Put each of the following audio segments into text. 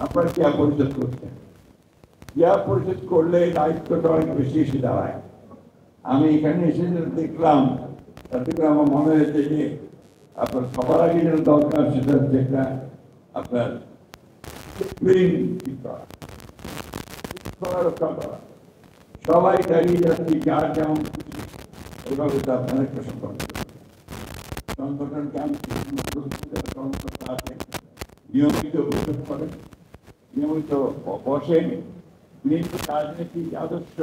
আপনারা ক্রিয়া পরিষদ করছেন, ক্রিয়া পরিষদ করলে দায়িত্বটা অনেক বেশি এসে দাঁড়ায়। আমি এখানে এসে দেখলাম, তাতে করে আমার মনে হয়েছে যে আপনার সবার আগে যেটা দরকার সেটা হচ্ছে একটা আপনার রক্ষা করা। সবাই দাঁড়িয়ে যাচ্ছি যার যেমন ওইভাবে তো আপনার একটা সংগঠনকে আমি কর্মকর্তা আছে, নিয়মিত বৈঠক করেন, নিয়মিত বসেন, বিএনপি রাজনৈতিক আদর্শ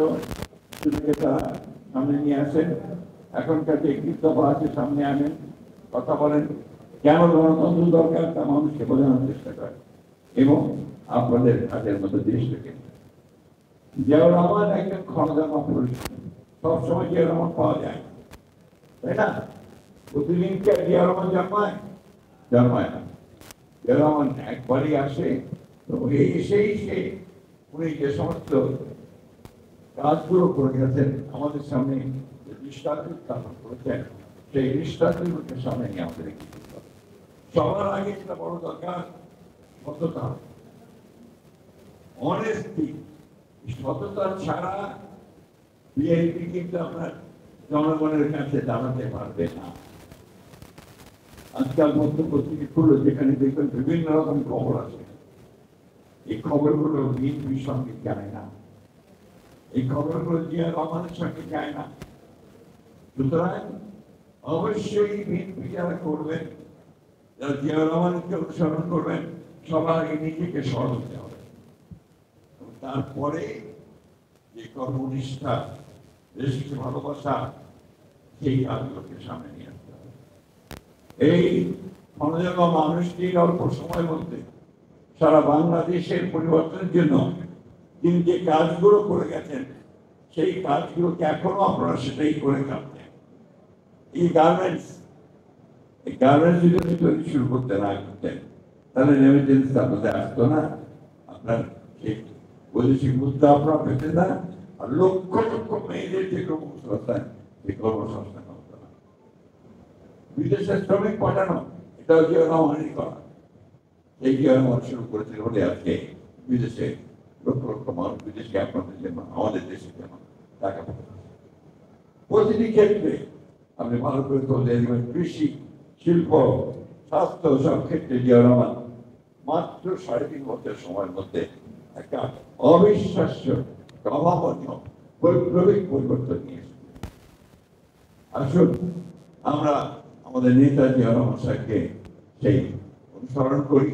তারা সামনে নিয়ে আসেন। এখনকার যে কৃতজ্ঞ আছে সামনে আনেন, কথা বলেন, কেন গণতন্ত্র দরকার তা মানুষকে বোঝানোর চেষ্টা করেন এবং আপনাদের কাজের মধ্যে দেশটাকে জিয়াউর রহমান একজন ক্ষমতামা পুরুষ, সবসময় জিয়াউর রহমান পাওয়া যায়, তাই না? প্রতিদিন কে জিয়াউর রহমান জন্মায় না। জিয়াউর রহমান একবারই আসে, তো এসেই সে উনি যে সমস্ত কাজগুলো করে গেছেন আমাদের সামনে দৃষ্টান্ত স্থাপন করেছেন, সেই দৃষ্টান্তগুলোকে সামনে নিয়ে আমাদের সবার আগে যেটা বড় দরকার সততা, অনেস্টি। সততা ছাড়া বিএনপি কিন্তু আপনার জনগণের কাছে দাঁড়াতে পারবে না। আজকাল পত্র পত্রিকা খুললো, যেখানে দেখবেন বিভিন্ন রকম খবর আছে, এই খবরগুলো বিএনপির সঙ্গে যায় না, এই খবরগুলো জিয়াউর রহমানের সঙ্গে যায় না। সুতরাং অবশ্যই বিএনপি যারা করবেন, যারা জিয়াউর রহমানকে অনুসরণ করবেন, সবার আগে নিজেকে স্মরণ দিতে হবে, তারপরে যে কর্মনিষ্ঠা, দেশকে ভালোবাসা, সেই কাজগুলোকে সামনে নিয়ে আসতে হবে। এই মনোযোগা মানুষটির অল্প সময়ের মধ্যে সারা বাংলাদেশের পরিবর্তনের জন্য তিনি যে কাজগুলো করে গেছেন, সেই কাজগুলোকে এখনো আপনারা সেটাই করে যাচ্ছেন। এই গার্মেন্টস যদি তৈরি শুরু করতে না করতেন, তাহলে রেমিটেন্স আপনাদের আসতো না, আপনার সেই বৈদেশিক মুদ্রা আপনারা পেতেন না, আর লক্ষ লক্ষ মেয়েদের যে কর্মসংস্থান, সেই কর্মসংস্থান হতো না। বিদেশের শ্রমিক পাঠানো, এটাও জিয়াউর রহমানেরই করা। এই জিয়াউর রহমান শুরু করেছিল বলে আজকে বিদেশে লক্ষ লক্ষ মানুষ বিদেশে আপনাদের জন্য, আমাদের দেশের জন্য টাকা পাঠাচ্ছে। প্রতিটি ক্ষেত্রে আপনি ভালো করে তুলে দেখবেন, কৃষি, শিল্প, স্বাস্থ্য, সব ক্ষেত্রে জিয়াউর রহমান মাত্র 3.5 বছর সময়ের মধ্যে একটা অবিশ্বাস্য, অভাবনীয়, বৈপ্লবিক পরিবর্তন নিয়ে এসেছে। আসুন আমরা আমাদের নেতা জিয়াউর রহমান সাহেবকে সেই অনুসরণ করি।